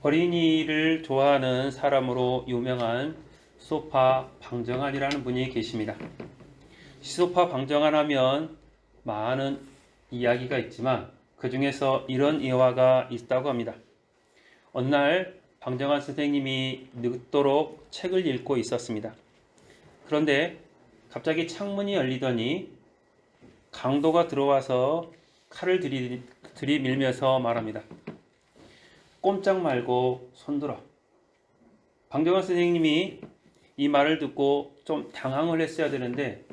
어린이를 좋아하는 사람으로 유명한 시소파 방정환이라는 분이 계십니다. 시소파 방정환 하면 많은 이야기가 있지만 그 중에서 이런 일화가 있다고 합니다. 어느 날 방정환 선생님이 늦도록 책을 읽고 있었습니다. 그런데 갑자기 창문이 열리더니 강도가 들어와서 칼을 들이밀면서 말합니다. 꼼짝 말고 손들어. 방정환 선생님이 이 말을 듣고 좀 당황을 했어야 되는데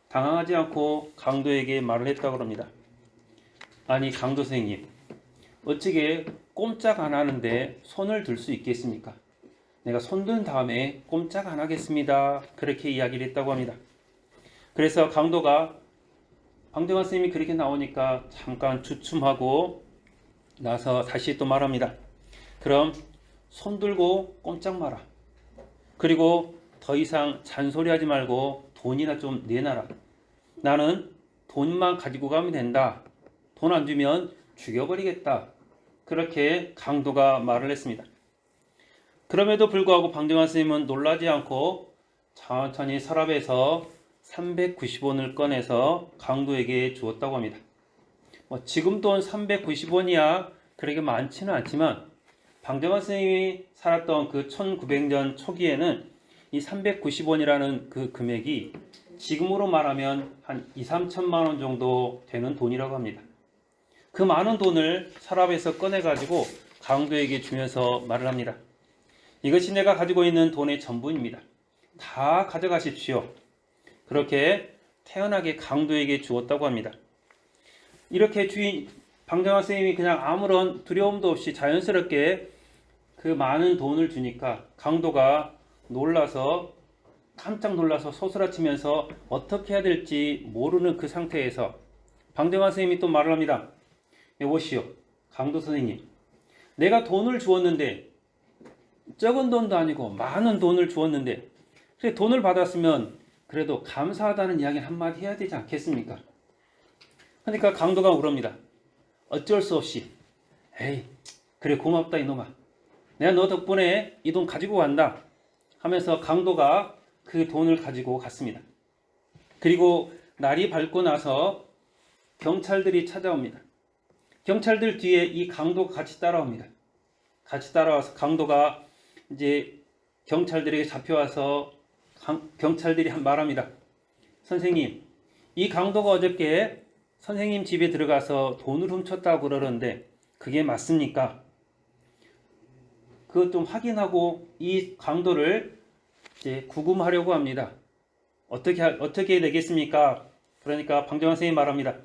당황하지 않고 강도에게 말을 했다고 합니다. 아니 강도 선생님, 어찌게 꼼짝 안 하는데 손을 들 수 있겠습니까? 내가 손든 다음에 꼼짝 안 하겠습니다. 그렇게 이야기를 했다고 합니다. 그래서 강도가 방정환 선생님이 그렇게 나오니까 잠깐 주춤하고 나서 다시 또 말합니다. 그럼 손 들고 꼼짝 마라. 그리고 더 이상 잔소리하지 말고 돈이나 좀 내놔라. 나는 돈만 가지고 가면 된다. 돈 안 주면 죽여버리겠다. 그렇게 강도가 말을 했습니다. 그럼에도 불구하고 방정환 선생님은 놀라지 않고 천천히 서랍에서 390원을 꺼내서 강도에게 주었다고 합니다. 지금 돈 390원이야 그렇게 많지는 않지만 방정환 선생님이 살았던 그 1900년 초기에는 이 390원이라는 그 금액이 지금으로 말하면 한 2, 3천만 원 정도 되는 돈이라고 합니다. 그 많은 돈을 서랍에서 꺼내가지고 강도에게 주면서 말을 합니다. 이것이 내가 가지고 있는 돈의 전부입니다. 다 가져가십시오. 그렇게 태연하게 강도에게 주었다고 합니다. 이렇게 방정환 선생님이 그냥 아무런 두려움도 없이 자연스럽게 그 많은 돈을 주니까 강도가 깜짝 놀라서 소스라치면서 어떻게 해야 될지 모르는 그 상태에서 방정환 선생님이 또 말을 합니다. 여보시오, 강도 선생님, 내가 돈을 주었는데 적은 돈도 아니고 많은 돈을 주었는데 돈을 받았으면 그래도 감사하다는 이야기를 한마디 해야 되지 않겠습니까? 그러니까 강도가 물읍니다. 어쩔 수 없이 에이 그래 고맙다 이놈아, 내가 너 덕분에 이 돈 가지고 간다 하면서 강도가 그 돈을 가지고 갔습니다. 그리고 날이 밝고 나서 경찰들이 찾아옵니다. 경찰들 뒤에 이 강도가 같이 따라옵니다. 같이 따라와서 강도가 이제 경찰들에게 잡혀와서 경찰들이 말합니다. 선생님, 이 강도가 어저께 선생님 집에 들어가서 돈을 훔쳤다고 그러는데 그게 맞습니까? 그것 좀 확인하고 이 강도를 이제 구금하려고 합니다. 어떻게 되겠습니까? 그러니까 방정환 선생님이 말합니다.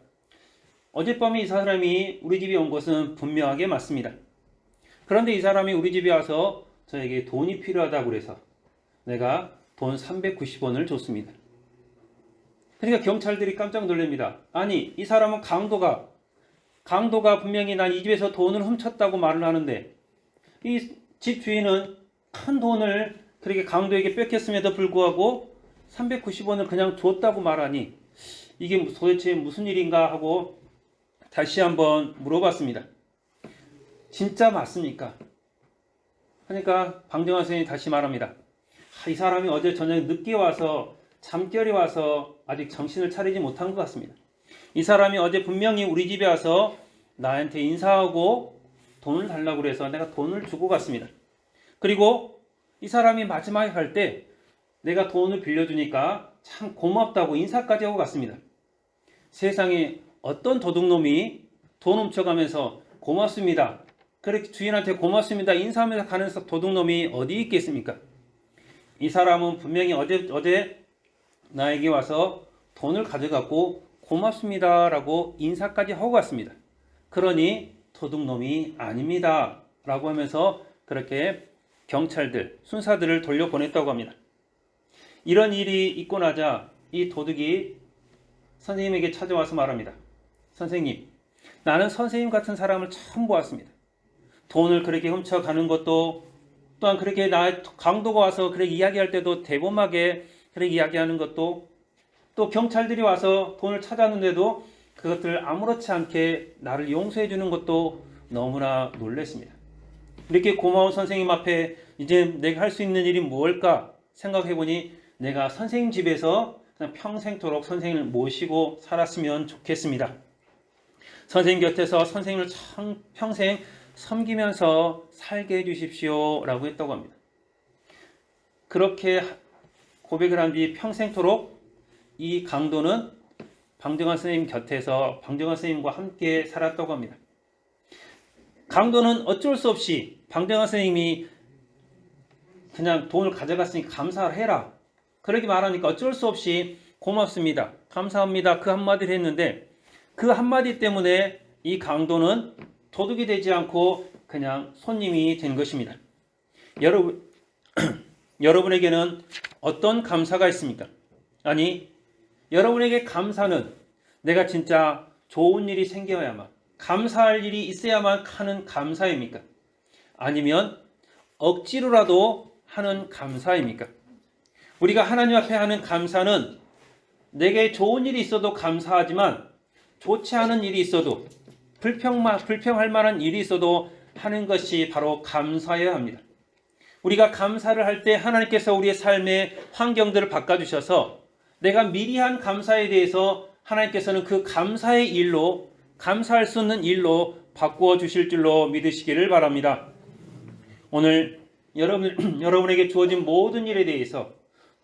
어젯밤에 이 사람이 우리 집에 온 것은 분명하게 맞습니다. 그런데 이 사람이 우리 집에 와서 저에게 돈이 필요하다고 그래서 내가 돈 390원을 줬습니다. 그러니까 경찰들이 깜짝 놀랍니다. 아니 이 사람은 강도가 분명히 난 이 집에서 돈을 훔쳤다고 말을 하는데 이 집 주인은 큰 돈을 그렇게 강도에게 뺏겼음에도 불구하고 390원을 그냥 줬다고 말하니 이게 도대체 무슨 일인가 하고 다시 한번 물어봤습니다. 진짜 맞습니까? 그러니까 방정환 선생님이 다시 말합니다. 이 사람이 어제 저녁에 늦게 와서 잠결에 와서 아직 정신을 차리지 못한 것 같습니다. 이 사람이 어제 분명히 우리 집에 와서 나한테 인사하고 돈을 달라고 그래서 내가 돈을 주고 갔습니다. 그리고 이 사람이 마지막에 갈 때 내가 돈을 빌려주니까 참 고맙다고 인사까지 하고 갔습니다. 세상에 어떤 도둑놈이 돈 훔쳐가면서 고맙습니다, 그렇게 주인한테 고맙습니다 인사하면서 가는 도둑놈이 어디 있겠습니까? 이 사람은 분명히 어제 나에게 와서 돈을 가져갔고 고맙습니다 라고 인사까지 하고 갔습니다. 그러니 도둑놈이 아닙니다 라고 하면서 그렇게 경찰들, 순사들을 돌려보냈다고 합니다. 이런 일이 있고 나자 이 도둑이 선생님에게 찾아와서 말합니다. 선생님, 나는 선생님 같은 사람을 처음 보았습니다. 돈을 그렇게 훔쳐가는 것도 또한 그렇게 강도가 와서 그렇게 이야기할 때도 대범하게 그렇게 이야기하는 것도 또 경찰들이 와서 돈을 찾았는데도 그것들 아무렇지 않게 나를 용서해 주는 것도 너무나 놀랐습니다. 이렇게 고마운 선생님 앞에 이제 내가 할 수 있는 일이 무엇일까 생각해보니 내가 선생님 집에서 그냥 평생토록 선생님을 모시고 살았으면 좋겠습니다. 선생님 곁에서 선생님을 평생 섬기면서 살게 해주십시오 라고 했다고 합니다. 그렇게 고백을 한 뒤 평생토록 이 강도는 방정환 선생님 곁에서 방정환 선생님과 함께 살았다고 합니다. 강도는 어쩔 수 없이 방정환 선생님이 그냥 돈을 가져갔으니 감사를 해라 그렇게 말하니까 어쩔 수 없이 고맙습니다, 감사합니다 그 한마디를 했는데 그 한마디 때문에 이 강도는 도둑이 되지 않고 그냥 손님이 된 것입니다. 여러분에게는 어떤 감사가 있습니까? 아니, 여러분에게 감사는 내가 진짜 좋은 일이 생겨야만, 감사할 일이 있어야만 하는 감사입니까? 아니면 억지로라도 하는 감사입니까? 우리가 하나님 앞에 하는 감사는 내게 좋은 일이 있어도 감사하지만 좋지 않은 일이 있어도 불평할 만한 일이 있어도 하는 것이 바로 감사여야 합니다. 우리가 감사를 할 때 하나님께서 우리의 삶의 환경들을 바꿔주셔서 내가 미리 한 감사에 대해서 하나님께서는 그 감사의 일로, 감사할 수 있는 일로 바꾸어 주실 줄로 믿으시기를 바랍니다. 오늘 여러분에게 주어진 모든 일에 대해서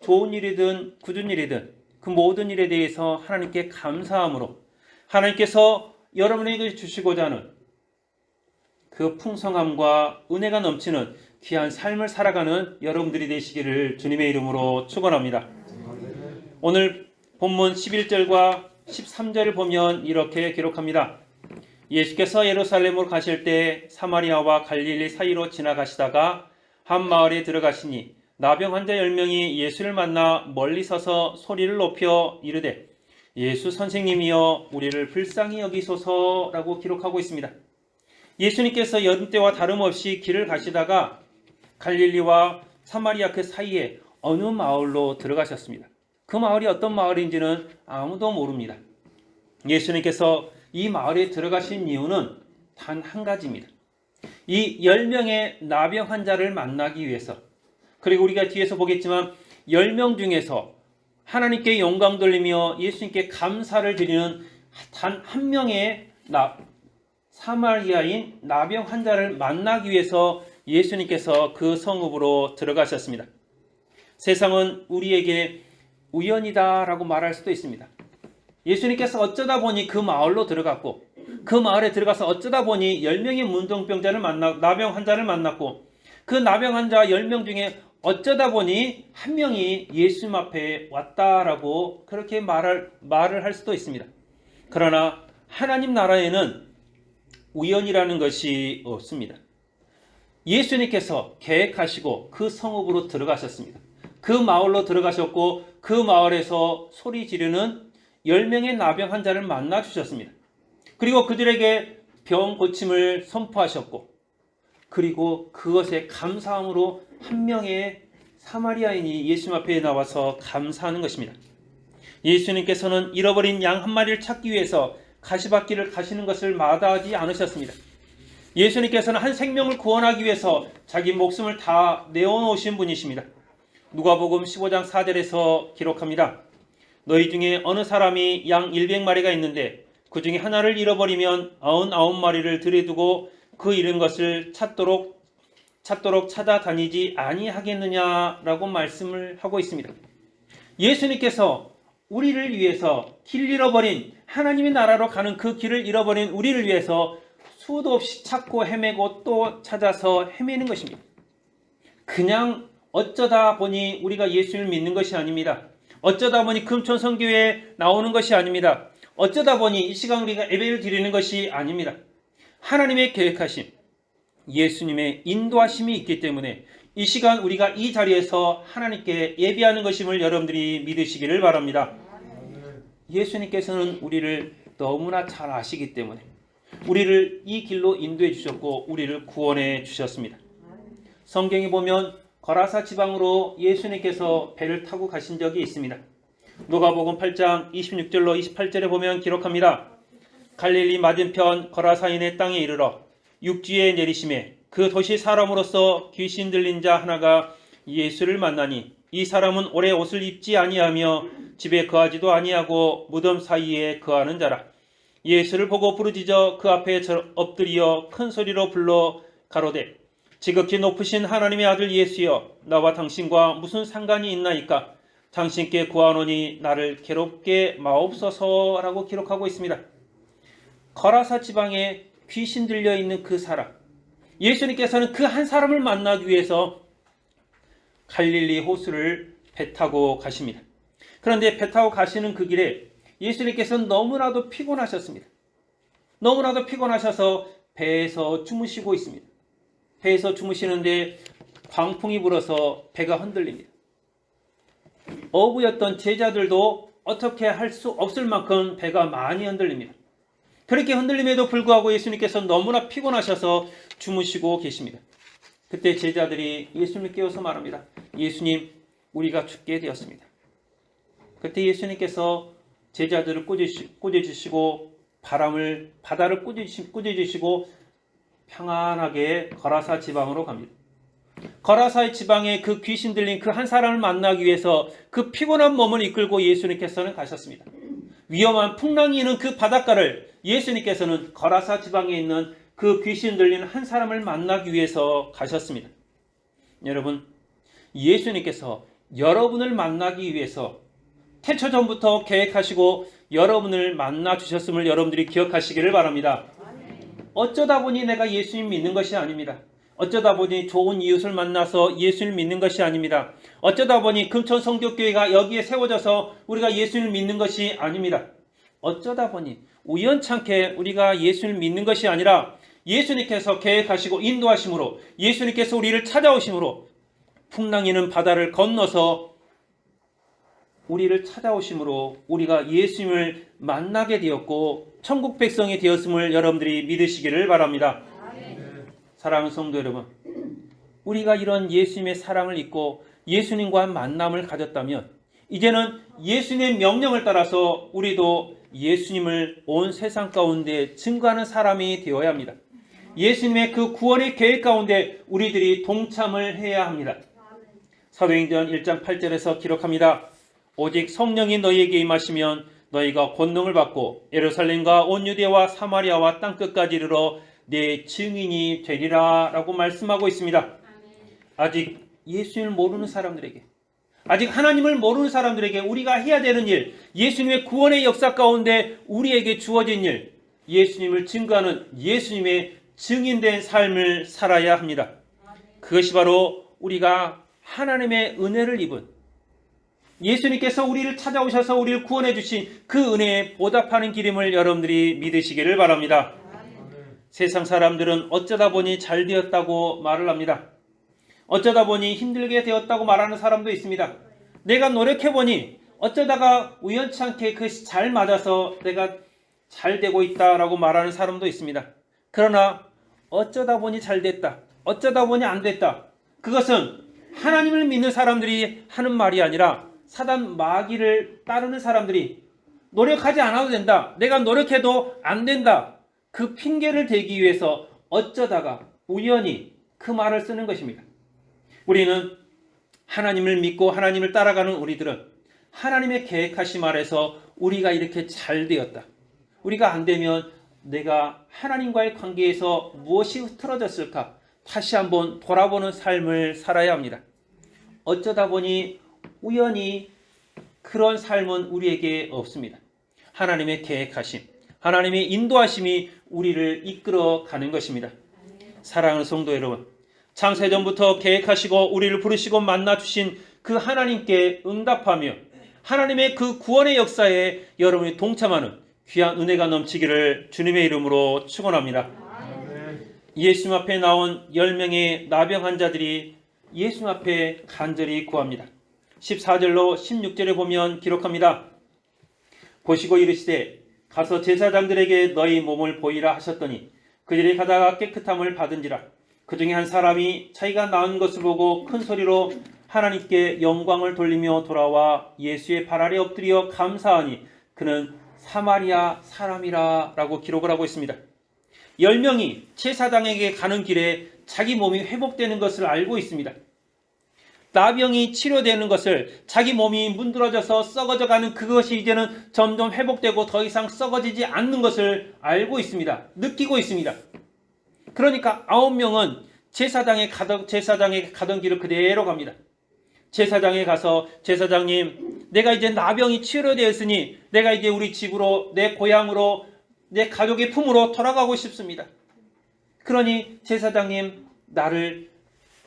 좋은 일이든 굳은 일이든 그 모든 일에 대해서 하나님께 감사함으로 하나님께서 여러분에게 주시고자 하는 그 풍성함과 은혜가 넘치는 귀한 삶을 살아가는 여러분들이 되시기를 주님의 이름으로 축원합니다. 오늘 본문 11절과 13절을 보면 이렇게 기록합니다. 예수께서 예루살렘으로 가실 때 사마리아와 갈릴리 사이로 지나가시다가 한 마을에 들어가시니 나병 환자 10명이 예수를 만나 멀리 서서 소리를 높여 이르되 예수 선생님이여 우리를 불쌍히 여기소서라고 기록하고 있습니다. 예수님께서 여름 때와 다름없이 길을 가시다가 갈릴리와 사마리아 그 사이에 어느 마을로 들어가셨습니다. 그 마을이 어떤 마을인지는 아무도 모릅니다. 예수님께서 이 마을에 들어가신 이유는 단 한 가지입니다. 이 10명의 나병 환자를 만나기 위해서, 그리고 우리가 뒤에서 보겠지만 10명 중에서 하나님께 영광 돌리며 예수님께 감사를 드리는 단 한 명의 사마리아인 나병 환자를 만나기 위해서 예수님께서 그 성읍으로 들어가셨습니다. 세상은 우리에게 우연이다라고 말할 수도 있습니다. 예수님께서 어쩌다 보니 그 마을로 들어갔고 그 마을에 들어가서 어쩌다 보니 10명의 문둥병자를 나병 환자를 만났고 그 나병 환자 10명 중에 어쩌다 보니 한 명이 예수님 앞에 왔다라고 그렇게 말을 할 수도 있습니다. 그러나 하나님 나라에는 우연이라는 것이 없습니다. 예수님께서 계획하시고 그 성읍으로 들어가셨습니다. 그 마을로 들어가셨고 그 마을에서 소리 지르는 10명의 나병 환자를 만나 주셨습니다. 그리고 그들에게 병 고침을 선포하셨고 그리고 그것에 감사함으로 한 명의 사마리아인이 예수님 앞에 나와서 감사하는 것입니다. 예수님께서는 잃어버린 양 한 마리를 찾기 위해서 가시밭길을 가시는 것을 마다하지 않으셨습니다. 예수님께서는 한 생명을 구원하기 위해서 자기 목숨을 다 내어놓으신 분이십니다. 누가복음 15장 4절에서 기록합니다. 너희 중에 어느 사람이 양 100마리가 있는데 그 중에 하나를 잃어버리면 99마리를 들여두고 그 잃은 것을 찾도록 찾아다니지 아니하겠느냐라고 말씀을 하고 있습니다. 예수님께서 우리를 위해서 길 잃어버린 하나님의 나라로 가는 그 길을 잃어버린 우리를 위해서 수도 없이 찾고 헤매고 또 찾아서 헤매는 것입니다. 그냥 어쩌다 보니 우리가 예수를 믿는 것이 아닙니다. 어쩌다 보니 금천선교회에 나오는 것이 아닙니다. 어쩌다 보니 이 시간 우리가 예배를 드리는 것이 아닙니다. 하나님의 계획하심, 예수님의 인도하심이 있기 때문에 이 시간 우리가 이 자리에서 하나님께 예배하는 것임을 여러분들이 믿으시기를 바랍니다. 예수님께서는 우리를 너무나 잘 아시기 때문에 우리를 이 길로 인도해 주셨고 우리를 구원해 주셨습니다. 성경에 보면 거라사 지방으로 예수님께서 배를 타고 가신 적이 있습니다. 누가복음 8장 26절로 28절에 보면 기록합니다. 갈릴리 맞은편 거라사인의 땅에 이르러 육지에 내리심에 그 도시 사람으로서 귀신 들린 자 하나가 예수를 만나니 이 사람은 오래 옷을 입지 아니하며 집에 거하지도 아니하고 무덤 사이에 거하는 자라. 예수를 보고 부르짖어 그 앞에 엎드려 큰 소리로 불러 가로되 지극히 높으신 하나님의 아들 예수여, 나와 당신과 무슨 상관이 있나이까? 당신께 구하노니 나를 괴롭게 마옵소서라고 기록하고 있습니다. 거라사 지방에 귀신 들려 있는 그 사람, 예수님께서는 그 한 사람을 만나기 위해서 갈릴리 호수를 배 타고 가십니다. 그런데 배 타고 가시는 그 길에 예수님께서는 너무나도 피곤하셨습니다. 너무나도 피곤하셔서 배에서 주무시고 있습니다. 배에서 주무시는데 광풍이 불어서 배가 흔들립니다. 어부였던 제자들도 어떻게 할 수 없을 만큼 배가 많이 흔들립니다. 그렇게 흔들림에도 불구하고 예수님께서 너무나 피곤하셔서 주무시고 계십니다. 그때 제자들이 예수님을 깨워서 말합니다. 예수님, 우리가 죽게 되었습니다. 그때 예수님께서 제자들을 꾸짖으시고 바다를 꾸짖으시고 평안하게 거라사 지방으로 갑니다. 거라사의 지방에 그 귀신 들린 그 한 사람을 만나기 위해서 그 피곤한 몸을 이끌고 예수님께서는 가셨습니다. 위험한 풍랑이 있는 그 바닷가를 예수님께서는 거라사 지방에 있는 그 귀신 들린 한 사람을 만나기 위해서 가셨습니다. 여러분, 예수님께서 여러분을 만나기 위해서 태초 전부터 계획하시고 여러분을 만나 주셨음을 여러분들이 기억하시기를 바랍니다. 어쩌다 보니 내가 예수님 믿는 것이 아닙니다. 어쩌다 보니 좋은 이웃을 만나서 예수를 믿는 것이 아닙니다. 어쩌다 보니 금천성교교회가 여기에 세워져서 우리가 예수를 믿는 것이 아닙니다. 어쩌다 보니 우연찮게 우리가 예수를 믿는 것이 아니라 예수님께서 계획하시고 인도하심으로, 예수님께서 우리를 찾아오심으로, 풍랑이는 바다를 건너서 우리를 찾아오심으로 우리가 예수님을 만나게 되었고 천국 백성이 되었음을 여러분들이 믿으시기를 바랍니다. 사랑하는 성도 여러분, 우리가 이런 예수님의 사랑을 잊고 예수님과 만남을 가졌다면 이제는 예수님의 명령을 따라서 우리도 예수님을 온 세상 가운데 증거하는 사람이 되어야 합니다. 예수님의 그 구원의 계획 가운데 우리들이 동참을 해야 합니다. 사도행전 1장 8절에서 기록합니다. 오직 성령이 너희에게 임하시면 너희가 권능을 받고 예루살렘과 온 유대와 사마리아와 땅끝까지 이르러 내 증인이 되리라 라고 말씀하고 있습니다. 아직 예수님을 모르는 사람들에게, 아직 하나님을 모르는 사람들에게 우리가 해야 되는 일, 예수님의 구원의 역사 가운데 우리에게 주어진 일, 예수님을 증거하는 예수님의 증인된 삶을 살아야 합니다. 그것이 바로 우리가 하나님의 은혜를 입은, 예수님께서 우리를 찾아오셔서 우리를 구원해 주신 그 은혜에 보답하는 길임을 여러분들이 믿으시기를 바랍니다. 세상 사람들은 어쩌다 보니 잘 되었다고 말을 합니다. 어쩌다 보니 힘들게 되었다고 말하는 사람도 있습니다. 내가 노력해보니 어쩌다가 우연찮게 그것이 잘 맞아서 내가 잘 되고 있다라고 말하는 사람도 있습니다. 그러나 어쩌다 보니 잘 됐다, 어쩌다 보니 안 됐다, 그것은 하나님을 믿는 사람들이 하는 말이 아니라 사단 마귀를 따르는 사람들이 노력하지 않아도 된다, 내가 노력해도 안 된다, 그 핑계를 대기 위해서 어쩌다가 우연히 그 말을 쓰는 것입니다. 우리는 하나님을 믿고 하나님을 따라가는 우리들은 하나님의 계획하심 아래서 우리가 이렇게 잘 되었다, 우리가 안 되면 내가 하나님과의 관계에서 무엇이 흐트러졌을까 다시 한번 돌아보는 삶을 살아야 합니다. 어쩌다 보니 우연히 그런 삶은 우리에게 없습니다. 하나님의 계획하심, 하나님의 인도하심이 우리를 이끌어 가는 것입니다. 사랑하는 성도 여러분, 창세전부터 계획하시고 우리를 부르시고 만나주신 그 하나님께 응답하며 하나님의 그 구원의 역사에 여러분이 동참하는 귀한 은혜가 넘치기를 주님의 이름으로 축원합니다. 예수님 앞에 나온 10명의 나병 환자들이 예수님 앞에 간절히 구합니다. 14절로 16절에 보면 기록합니다. 보시고 이르시되 가서 제사장들에게 너희 몸을 보이라 하셨더니 그들이 가다가 깨끗함을 받은지라. 그 중에 한 사람이 자기가 나은 것을 보고 큰 소리로 하나님께 영광을 돌리며 돌아와 예수의 발 아래 엎드려 감사하니 그는 사마리아 사람이라 라고 기록을 하고 있습니다. 10명이 제사장에게 가는 길에 자기 몸이 회복되는 것을 알고 있습니다. 나병이 치료되는 것을, 자기 몸이 문드러져서 썩어져가는 그것이 이제는 점점 회복되고 더 이상 썩어지지 않는 것을 알고 있습니다. 느끼고 있습니다. 그러니까 9명은 제사장에 가던 길을 그대로 갑니다. 제사장에 가서 제사장님, 내가 이제 나병이 치료되었으니 내가 이제 우리 집으로, 내 고향으로, 내 가족의 품으로 돌아가고 싶습니다. 그러니 제사장님, 나를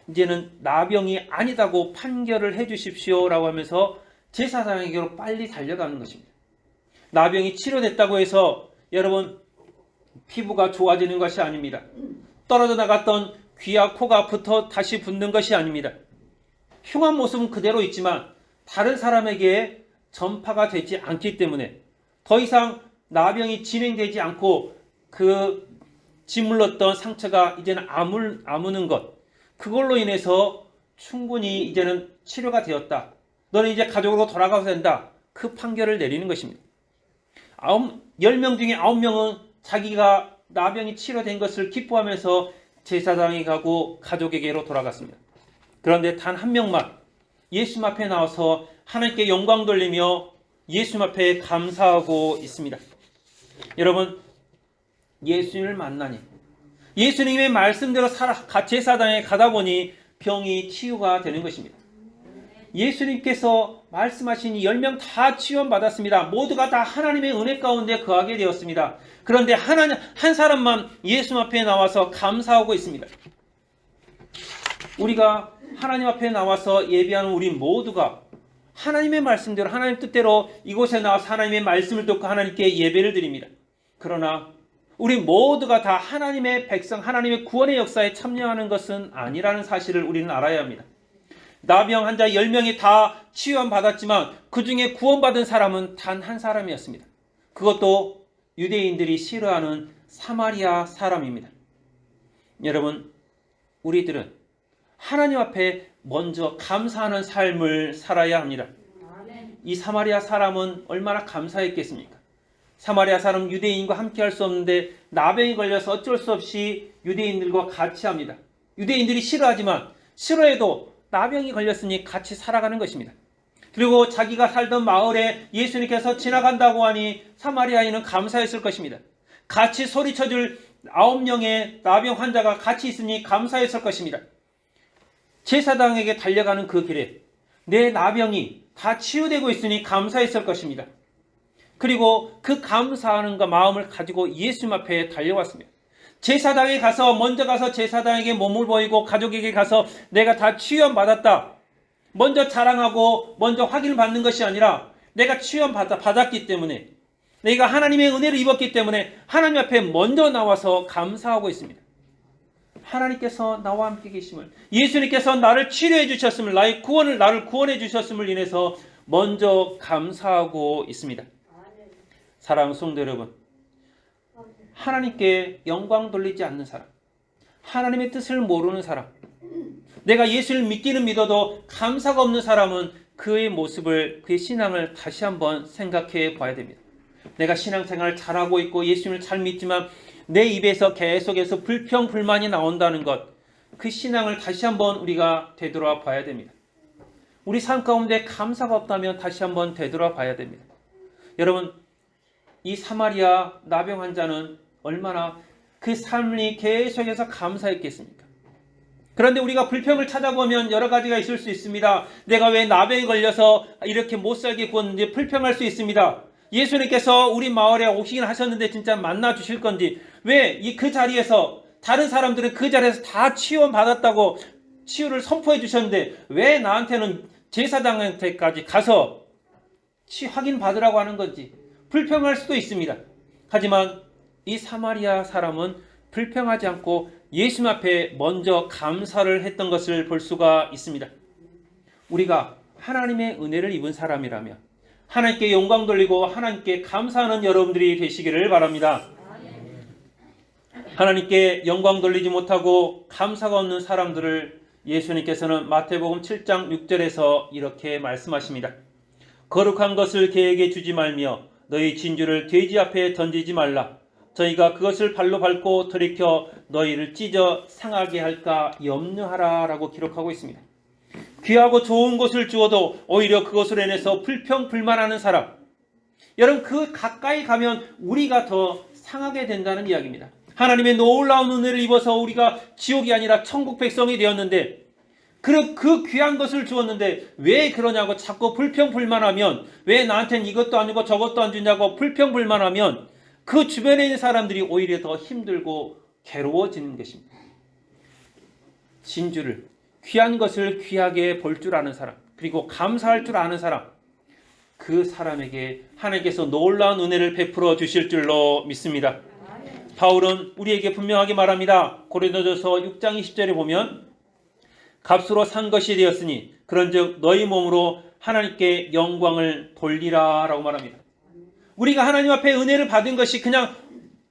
이제는 나병이 아니다고 판결을 해 주십시오 라고 하면서 제사장에게로 빨리 달려가는 것입니다. 나병이 치료됐다고 해서 여러분 피부가 좋아지는 것이 아닙니다. 떨어져 나갔던 귀와 코가 다시 붙는 것이 아닙니다. 흉한 모습은 그대로 있지만 다른 사람에게 전파가 되지 않기 때문에 더 이상 나병이 진행되지 않고 그 짓물렀던 상처가 이제는 아무는 것, 그걸로 인해서 충분히 이제는 치료가 되었다. 너는 이제 가족으로 돌아가도 된다. 그 판결을 내리는 것입니다. 10명 중에 9명은 자기가 나병이 치료된 것을 기뻐하면서 제사장에 가고 가족에게로 돌아갔습니다. 그런데 단 한 명만 예수님 앞에 나와서 하나님께 영광 돌리며 예수님 앞에 감사하고 있습니다. 여러분, 예수님을 만나니, 예수님의 말씀대로 제사장에 가다 보니 병이 치유가 되는 것입니다. 예수님께서 말씀하신 10명 다 치유받았습니다. 모두가 다 하나님의 은혜 가운데 거하게 되었습니다. 그런데 한 사람만 예수님 앞에 나와서 감사하고 있습니다. 우리가 하나님 앞에 나와서 예배하는 우리 모두가 하나님의 말씀대로, 하나님 뜻대로 이곳에 나와서 하나님의 말씀을 듣고 하나님께 예배를 드립니다. 그러나 우리 모두가 다 하나님의 백성, 하나님의 구원의 역사에 참여하는 것은 아니라는 사실을 우리는 알아야 합니다. 나병 환자 10명이 다 치유함 받았지만 그 중에 구원받은 사람은 단 한 사람이었습니다. 그것도 유대인들이 싫어하는 사마리아 사람입니다. 여러분, 우리들은 하나님 앞에 먼저 감사하는 삶을 살아야 합니다. 이 사마리아 사람은 얼마나 감사했겠습니까? 사마리아 사람 유대인과 함께 할 수 없는데 나병이 걸려서 어쩔 수 없이 유대인들과 같이 합니다. 유대인들이 싫어하지만 싫어해도 나병이 걸렸으니 같이 살아가는 것입니다. 그리고 자기가 살던 마을에 예수님께서 지나간다고 하니 사마리아인은 감사했을 것입니다. 같이 소리쳐줄 9명의 나병 환자가 같이 있으니 감사했을 것입니다. 제사장에게 달려가는 그 길에 내 나병이 다 치유되고 있으니 감사했을 것입니다. 그리고 그 감사하는 마음을 가지고 예수님 앞에 달려왔습니다. 제사장에 가서 먼저 가서 제사장에게 몸을 보이고 가족에게 가서 내가 다 치유함 받았다. 먼저 자랑하고 먼저 확인을 받는 것이 아니라 내가 치유함 받았기 때문에, 내가 하나님의 은혜를 입었기 때문에 하나님 앞에 먼저 나와서 감사하고 있습니다. 하나님께서 나와 함께 계심을, 예수님께서 나를 치료해 주셨음을, 나를 구원해 주셨음을 인해서 먼저 감사하고 있습니다. 사랑하는 성도 여러분, 하나님께 영광 돌리지 않는 사람, 하나님의 뜻을 모르는 사람, 내가 예수를 믿기는 믿어도 감사가 없는 사람은 그의 모습을, 그의 신앙을 다시 한번 생각해 봐야 됩니다. 내가 신앙생활을 잘하고 있고 예수님을 잘 믿지만 내 입에서 계속해서 불평, 불만이 나온다는 것, 그 신앙을 다시 한번 우리가 되돌아 봐야 됩니다. 우리 삶 가운데 감사가 없다면 다시 한번 되돌아 봐야 됩니다. 여러분, 이 사마리아 나병 환자는 얼마나 그 삶이 계속해서 감사했겠습니까? 그런데 우리가 불평을 찾아보면 여러 가지가 있을 수 있습니다. 내가 왜 나병에 걸려서 이렇게 못 살게 구웠는지 불평할 수 있습니다. 예수님께서 우리 마을에 오시긴 하셨는데 진짜 만나 주실 건지, 왜 그 자리에서 다른 사람들은 그 자리에서 다 치유 받았다고 치유를 선포해 주셨는데 왜 나한테는 제사장한테까지 가서 확인 받으라고 하는 건지 불평할 수도 있습니다. 하지만 이 사마리아 사람은 불평하지 않고 예수님 앞에 먼저 감사를 했던 것을 볼 수가 있습니다. 우리가 하나님의 은혜를 입은 사람이라면 하나님께 영광 돌리고 하나님께 감사하는 여러분들이 되시기를 바랍니다. 하나님께 영광 돌리지 못하고 감사가 없는 사람들을 예수님께서는 마태복음 7장 6절에서 이렇게 말씀하십니다. 거룩한 것을 개에게 주지 말며 너희 진주를 돼지 앞에 던지지 말라. 저희가 그것을 발로 밟고 돌이켜 너희를 찢어 상하게 할까 염려하라 라고 기록하고 있습니다. 귀하고 좋은 것을 주어도 오히려 그것으로 인해서 불평불만하는 사람, 여러분 그 가까이 가면 우리가 더 상하게 된다는 이야기입니다. 하나님의 놀라운 은혜를 입어서 우리가 지옥이 아니라 천국 백성이 되었는데 그 귀한 것을 주었는데 왜 그러냐고 자꾸 불평불만하면, 왜 나한테는 이것도 아니고 저것도 안 주냐고 불평불만하면 그 주변에 있는 사람들이 오히려 더 힘들고 괴로워지는 것입니다. 진주를, 귀한 것을 귀하게 볼 줄 아는 사람, 그리고 감사할 줄 아는 사람, 그 사람에게 하나님께서 놀라운 은혜를 베풀어 주실 줄로 믿습니다. 바울은 우리에게 분명하게 말합니다. 고린도전서 6장 20절에 보면 값으로 산 것이 되었으니 그런즉 너희 몸으로 하나님께 영광을 돌리라 라고 말합니다. 우리가 하나님 앞에 은혜를 받은 것이 그냥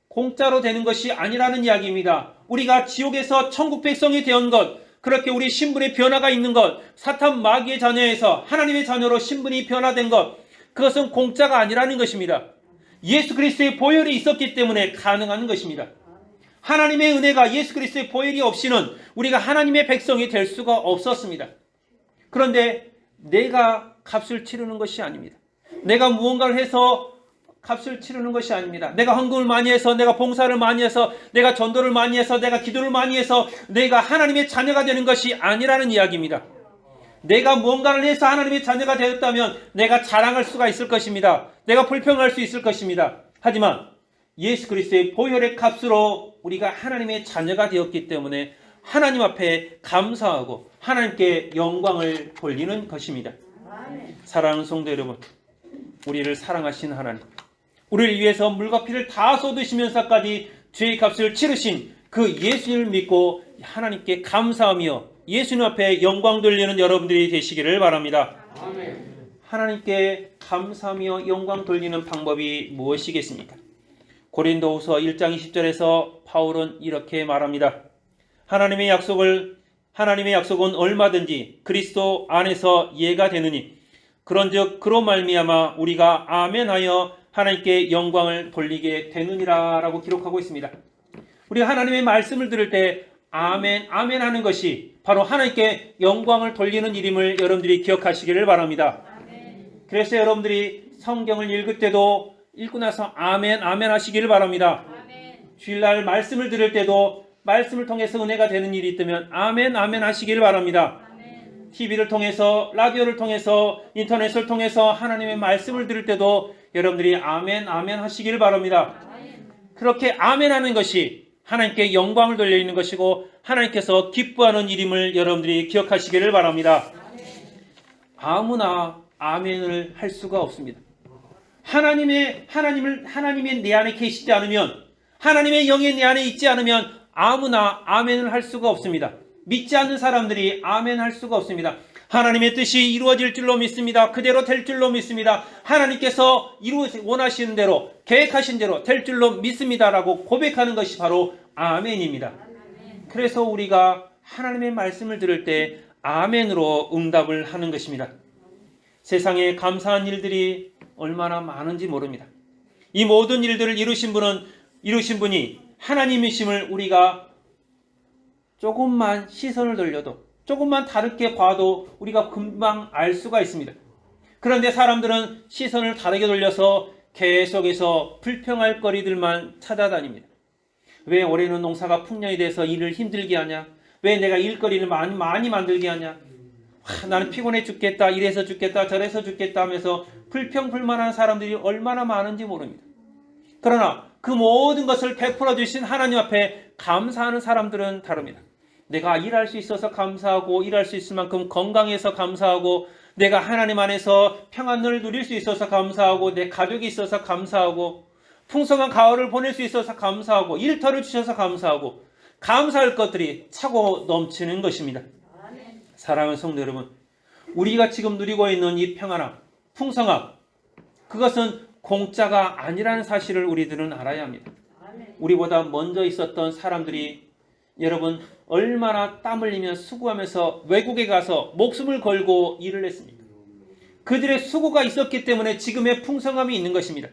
공짜로 되는 것이 아니라는 이야기입니다. 우리가 지옥에서 천국 백성이 되온 것, 그렇게 우리 신분의 변화가 있는 것, 사탄 마귀의 자녀에서 하나님의 자녀로 신분이 변화된 것, 그것은 공짜가 아니라는 것입니다. 예수 그리스도의 보혈이 있었기 때문에 가능한 것입니다. 하나님의 은혜가 예수 그리스도의 보혈이 없이는 우리가 하나님의 백성이 될 수가 없었습니다. 그런데 내가 값을 치르는 것이 아닙니다. 내가 무언가를 해서 값을 치르는 것이 아닙니다. 내가 헌금을 많이 해서, 내가 봉사를 많이 해서, 내가 전도를 많이 해서, 내가 기도를 많이 해서 내가 하나님의 자녀가 되는 것이 아니라는 이야기입니다. 내가 무언가를 해서 하나님의 자녀가 되었다면 내가 자랑할 수가 있을 것입니다. 내가 불평할 수 있을 것입니다. 하지만 예수 그리스도의 보혈의 값으로 우리가 하나님의 자녀가 되었기 때문에 하나님 앞에 감사하고 하나님께 영광을 돌리는 것입니다. 사랑하는 성도 여러분, 우리를 사랑하신 하나님, 우리를 위해서 물과 피를 다 쏟으시면서까지 죄의 값을 치르신 그 예수님을 믿고 하나님께 감사하며 예수님 앞에 영광 돌리는 여러분들이 되시기를 바랍니다. 하나님께 감사하며 영광 돌리는 방법이 무엇이겠습니까? 고린도후서 1장 20절에서 바울은 이렇게 말합니다. 하나님의 약속은 얼마든지 그리스도 안에서 예가 되느니 그런즉 그로 말미암아 우리가 아멘하여 하나님께 영광을 돌리게 되느니라 라고 기록하고 있습니다. 우리가 하나님의 말씀을 들을 때 아멘, 아멘 하는 것이 바로 하나님께 영광을 돌리는 일임을 여러분들이 기억하시기를 바랍니다. 그래서 여러분들이 성경을 읽을 때도 읽고 나서 아멘, 아멘 하시기를 바랍니다. 주일날 말씀을 들을 때도 말씀을 통해서 은혜가 되는 일이 있다면 아멘, 아멘 하시기를 바랍니다. TV를 통해서, 라디오를 통해서, 인터넷을 통해서 하나님의 말씀을 들을 때도 여러분들이 아멘, 아멘 하시기를 바랍니다. 그렇게 아멘 하는 것이 하나님께 영광을 돌리는 것이고 하나님께서 기뻐하는 일임을 여러분들이 기억하시기를 바랍니다. 아무나 아멘을 할 수가 없습니다. 하나님의 내 안에 계시지 않으면, 하나님의 영이 내 안에 있지 않으면 아무나 아멘을 할 수가 없습니다. 믿지 않는 사람들이 아멘 할 수가 없습니다. 하나님의 뜻이 이루어질 줄로 믿습니다. 그대로 될 줄로 믿습니다. 하나님께서 원하시는 대로, 계획하신 대로 될 줄로 믿습니다라고 고백하는 것이 바로 아멘입니다. 그래서 우리가 하나님의 말씀을 들을 때 아멘으로 응답을 하는 것입니다. 세상에 감사한 일들이 얼마나 많은지 모릅니다. 이 모든 일들을 이루신 분이 하나님이심을 우리가 조금만 시선을 돌려도, 조금만 다르게 봐도 우리가 금방 알 수가 있습니다. 그런데 사람들은 시선을 다르게 돌려서 계속해서 불평할 거리들만 찾아다닙니다. 왜 올해는 농사가 풍년이 돼서 일을 힘들게 하냐? 왜 내가 일거리를 많이 만들게 하냐? 나는 피곤해 죽겠다, 이래서 죽겠다, 저래서 죽겠다 하면서 불평불만한 사람들이 얼마나 많은지 모릅니다. 그러나 그 모든 것을 베풀어 주신 하나님 앞에 감사하는 사람들은 다릅니다. 내가 일할 수 있어서 감사하고, 일할 수 있을 만큼 건강해서 감사하고, 내가 하나님 안에서 평안을 누릴 수 있어서 감사하고, 내 가족이 있어서 감사하고, 풍성한 가을을 보낼 수 있어서 감사하고, 일터를 주셔서 감사하고, 감사할 것들이 차고 넘치는 것입니다. 사랑하는 성도 여러분, 우리가 지금 누리고 있는 이 평안함, 풍성함, 그것은 공짜가 아니라는 사실을 우리들은 알아야 합니다. 우리보다 먼저 있었던 사람들이 여러분 얼마나 땀 흘리며 수고하면서 외국에 가서 목숨을 걸고 일을 했습니까? 그들의 수고가 있었기 때문에 지금의 풍성함이 있는 것입니다.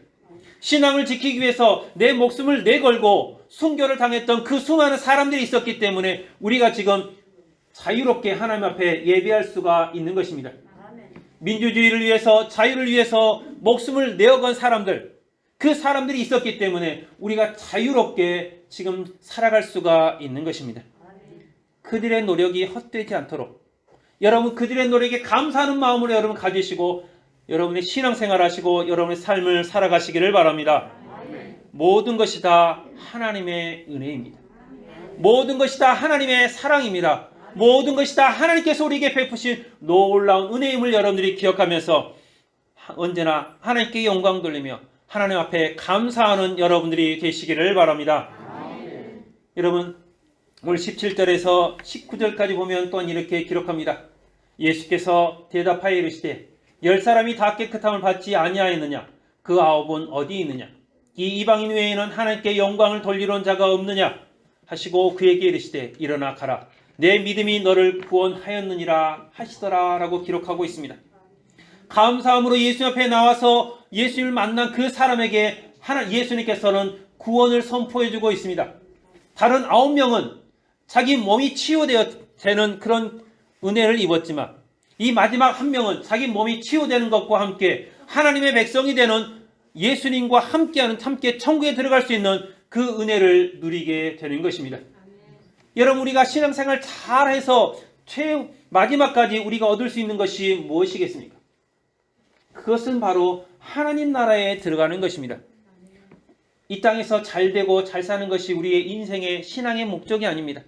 신앙을 지키기 위해서 내 목숨을 내걸고 순교를 당했던 그 수많은 사람들이 있었기 때문에 우리가 지금 자유롭게 하나님 앞에 예배할 수가 있는 것입니다. 민주주의를 위해서, 자유를 위해서 목숨을 내어건 사람들, 그 사람들이 있었기 때문에 우리가 자유롭게 지금 살아갈 수가 있는 것입니다. 그들의 노력이 헛되지 않도록 여러분 그들의 노력에 감사하는 마음으로 여러분 가지시고 여러분의 신앙생활 하시고 여러분의 삶을 살아가시기를 바랍니다. 모든 것이 다 하나님의 은혜입니다. 모든 것이 다 하나님의 사랑입니다. 모든 것이 다 하나님께서 우리에게 베푸신 놀라운 은혜임을 여러분들이 기억하면서 언제나 하나님께 영광 돌리며 하나님 앞에 감사하는 여러분들이 되시기를 바랍니다. 여러분 오늘 17절에서 19절까지 보면 또한 이렇게 기록합니다. 예수께서 대답하여 이르시되 10사람이 다 깨끗함을 받지 아니하였느냐? 그 9은 어디 있느냐? 이 이방인 외에는 하나님께 영광을 돌리는 자가 없느냐? 하시고 그에게 이르시되 일어나 가라. 내 믿음이 너를 구원하였느니라 하시더라 라고 기록하고 있습니다. 감사함으로 예수 앞에 나와서 예수님을 만난 그 사람에게 예수님께서는 구원을 선포해 주고 있습니다. 다른 9명은 자기 몸이 치유되는 그런 은혜를 입었지만 이 마지막 한 명은 자기 몸이 치유되는 것과 함께 하나님의 백성이 되는 예수님과 함께 천국에 들어갈 수 있는 그 은혜를 누리게 되는 것입니다. 여러분 우리가 신앙생활 잘해서 마지막까지 우리가 얻을 수 있는 것이 무엇이겠습니까? 그것은 바로 하나님 나라에 들어가는 것입니다. 이 땅에서 잘되고 잘 사는 것이 우리의 인생의 신앙의 목적이 아닙니다.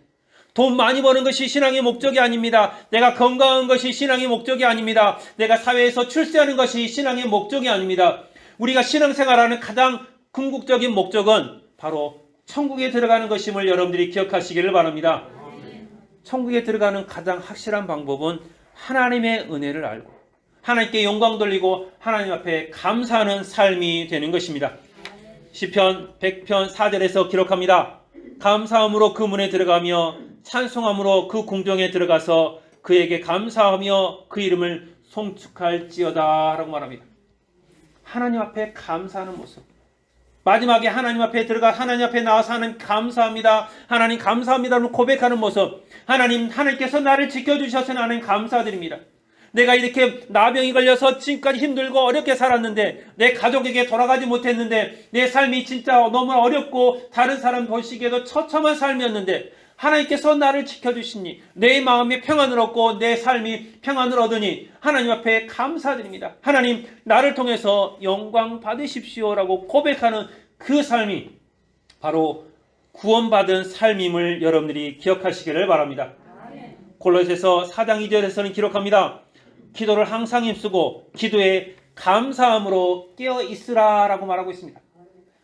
돈 많이 버는 것이 신앙의 목적이 아닙니다. 내가 건강한 것이 신앙의 목적이 아닙니다. 내가 사회에서 출세하는 것이 신앙의 목적이 아닙니다. 우리가 신앙생활하는 가장 궁극적인 목적은 바로 천국에 들어가는 것임을 여러분들이 기억하시기를 바랍니다. 천국에 들어가는 가장 확실한 방법은 하나님의 은혜를 알고 하나님께 영광 돌리고 하나님 앞에 감사하는 삶이 되는 것입니다. 시편 100편 4절에서 기록합니다. 감사함으로 그 문에 들어가며 찬송함으로 그 궁정에 들어가서 그에게 감사하며 그 이름을 송축할지어다 라고 말합니다. 하나님 앞에 감사하는 모습, 마지막에 하나님 앞에 들어가 하나님 앞에 나와서 하나님 감사합니다, 하나님 감사합니다로 고백하는 모습, 하나님께서 나를 지켜주셔서 하나님 감사드립니다. 내가 이렇게 나병이 걸려서 지금까지 힘들고 어렵게 살았는데 내 가족에게 돌아가지 못했는데 내 삶이 진짜 너무 어렵고 다른 사람 보시기에도 처참한 삶이었는데 하나님께서 나를 지켜주시니 내 마음이 평안을 얻고 내 삶이 평안을 얻으니 하나님 앞에 감사드립니다. 하나님 나를 통해서 영광 받으십시오라고 고백하는 그 삶이 바로 구원받은 삶임을 여러분들이 기억하시기를 바랍니다. 골로새서 4장 2절에서는 기록합니다. 기도를 항상 힘쓰고 기도에 감사함으로 깨어 있으라 라고 말하고 있습니다.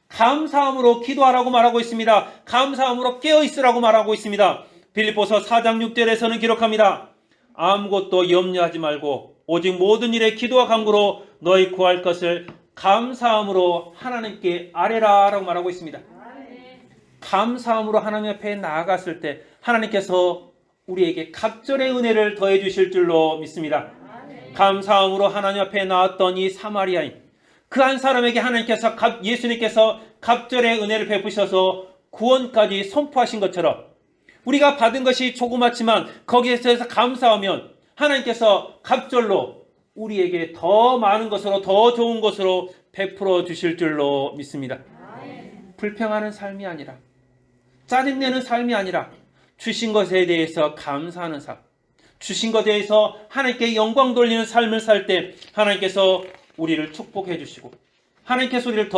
감사함으로 기도하라고 말하고 있습니다. 감사함으로 깨어 있으라고 말하고 있습니다. 빌립보서 4장 6절에서는 기록합니다. 아무것도 염려하지 말고 오직 모든 일에 기도와 간구로 너희 구할 것을 감사함으로 하나님께 아뢰라 라고 말하고 있습니다. 감사함으로 하나님 앞에 나아갔을 때 하나님께서 우리에게 각절의 은혜를 더해 주실 줄로 믿습니다. 감사함으로 하나님 앞에 나왔던 이 사마리아인 그 한 사람에게 하나님께서 예수님께서 갑절의 은혜를 베푸셔서 구원까지 선포하신 것처럼 우리가 받은 것이 조그맣지만 거기에서 감사하면 하나님께서 갑절로 우리에게 더 많은 것으로 더 좋은 것으로 베풀어 주실 줄로 믿습니다. 불평하는 삶이 아니라 짜증내는 삶이 아니라 주신 것에 대해서 감사하는 삶, 주신 것에 대해서 하나님께 영광 돌리는 삶을 살 때 하나님께서 우리를 축복해 주시고 하나님께서 우리를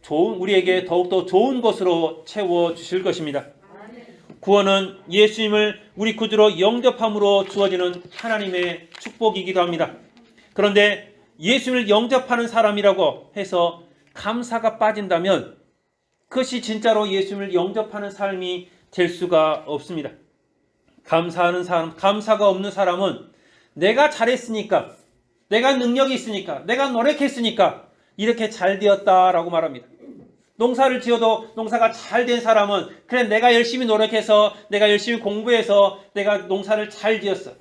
우리에게 더욱더 좋은 것으로 채워 주실 것입니다. 구원은 예수님을 우리 구주로 영접함으로 주어지는 하나님의 축복이기도 합니다. 그런데 예수님을 영접하는 사람이라고 해서 감사가 빠진다면 그것이 진짜로 예수님을 영접하는 삶이 될 수가 없습니다. 감사하는 사람, 감사가 없는 사람은 내가 잘했으니까, 내가 능력이 있으니까, 내가 노력했으니까 이렇게 잘 되었다라고 말합니다. 농사를 지어도 농사가 잘 된 사람은 그래 내가 열심히 노력해서 내가 열심히 공부해서 내가 농사를 잘 지었어.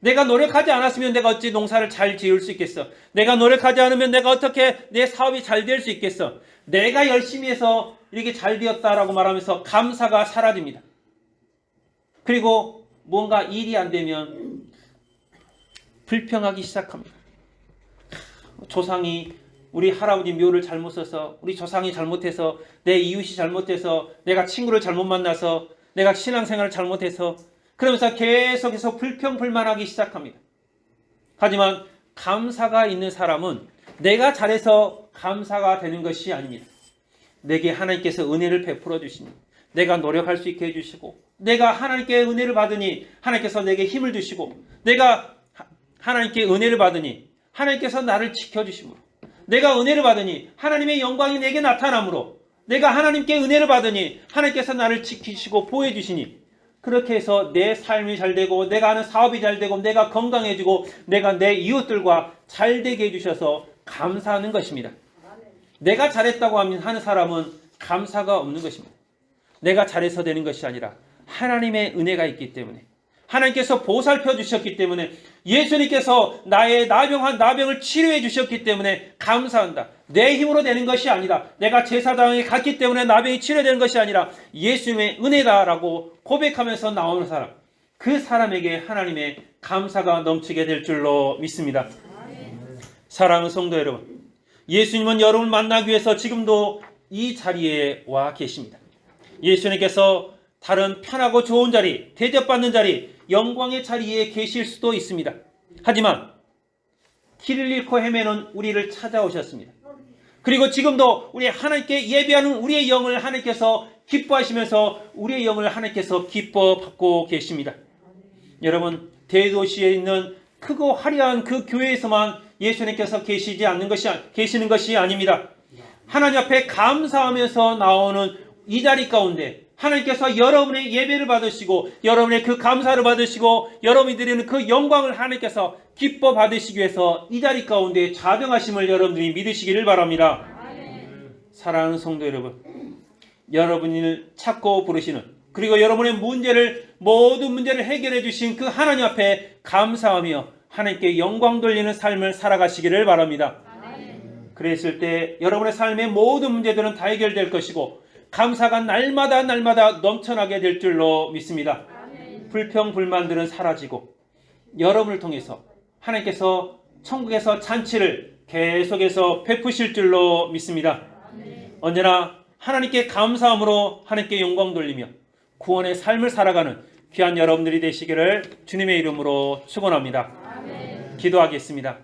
내가 노력하지 않았으면 내가 어찌 농사를 잘 지을 수 있겠어? 내가 노력하지 않으면 내가 어떻게 내 사업이 잘 될 수 있겠어? 내가 열심히 해서 이렇게 잘 되었다라고 말하면서 감사가 사라집니다. 그리고 뭔가 일이 안 되면 불평하기 시작합니다. 조상이 우리 할아버지 묘를 잘못 써서, 우리 조상이 잘못해서, 내 이웃이 잘못해서, 내가 친구를 잘못 만나서, 내가 신앙생활을 잘못해서, 그러면서 계속해서 불평불만하기 시작합니다. 하지만 감사가 있는 사람은 내가 잘해서 감사가 되는 것이 아닙니다. 내게 하나님께서 은혜를 베풀어 주시니 내가 노력할 수 있게 해주시고, 내가 하나님께 은혜를 받으니 하나님께서 내게 힘을 주시고, 내가 하나님께 은혜를 받으니 하나님께서 나를 지켜주시므로, 내가 은혜를 받으니 하나님의 영광이 내게 나타나므로, 내가 하나님께 은혜를 받으니 하나님께서 나를 지키시고 보호해주시니, 그렇게 해서 내 삶이 잘 되고, 내가 하는 사업이 잘 되고, 내가 건강해지고, 내가 내 이웃들과 잘 되게 해주셔서 감사하는 것입니다. 내가 잘했다고 하는 사람은 감사가 없는 것입니다. 내가 잘해서 되는 것이 아니라 하나님의 은혜가 있기 때문에, 하나님께서 보살펴 주셨기 때문에, 예수님께서 나의 나병을 치료해 주셨기 때문에 감사한다. 내 힘으로 되는 것이 아니라, 내가 제사장에 갔기 때문에 나병이 치료되는 것이 아니라 예수님의 은혜다라고 고백하면서 나오는 사람, 그 사람에게 하나님의 감사가 넘치게 될 줄로 믿습니다. 사랑하는 성도 여러분, 예수님은 여러분을 만나기 위해서 지금도 이 자리에 와 계십니다. 예수님께서 다른 편하고 좋은 자리, 대접받는 자리, 영광의 자리에 계실 수도 있습니다. 하지만 길을 잃고 헤매는 우리를 찾아오셨습니다. 그리고 지금도 우리 하나님께 예배하는 우리의 영을 하나님께서 기뻐하시면서 우리의 영을 하나님께서 기뻐 받고 계십니다. 여러분, 대도시에 있는 크고 화려한 그 교회에서만 예수님께서 계시는 것이 아닙니다. 하나님 앞에 감사하면서 나오는 이 자리 가운데 하나님께서 여러분의 예배를 받으시고, 여러분의 그 감사를 받으시고, 여러분이 드리는 그 영광을 하나님께서 기뻐 받으시기 위해서 이 자리 가운데 자정하심을 여러분들이 믿으시기를 바랍니다. 사랑하는 성도 여러분, 여러분을 찾고 부르시는, 그리고 여러분의 모든 문제를 해결해 주신 그 하나님 앞에 감사하며 하나님께 영광 돌리는 삶을 살아가시기를 바랍니다. 그랬을 때 여러분의 삶의 모든 문제들은 다 해결될 것이고, 감사가 날마다 넘쳐나게 될 줄로 믿습니다. 불평 불만들은 사라지고, 여러분을 통해서 하나님께서 천국에서 잔치를 계속해서 베푸실 줄로 믿습니다. 언제나 하나님께 감사함으로 하나님께 영광 돌리며 구원의 삶을 살아가는 귀한 여러분들이 되시기를 주님의 이름으로 축원합니다. 기도하겠습니다.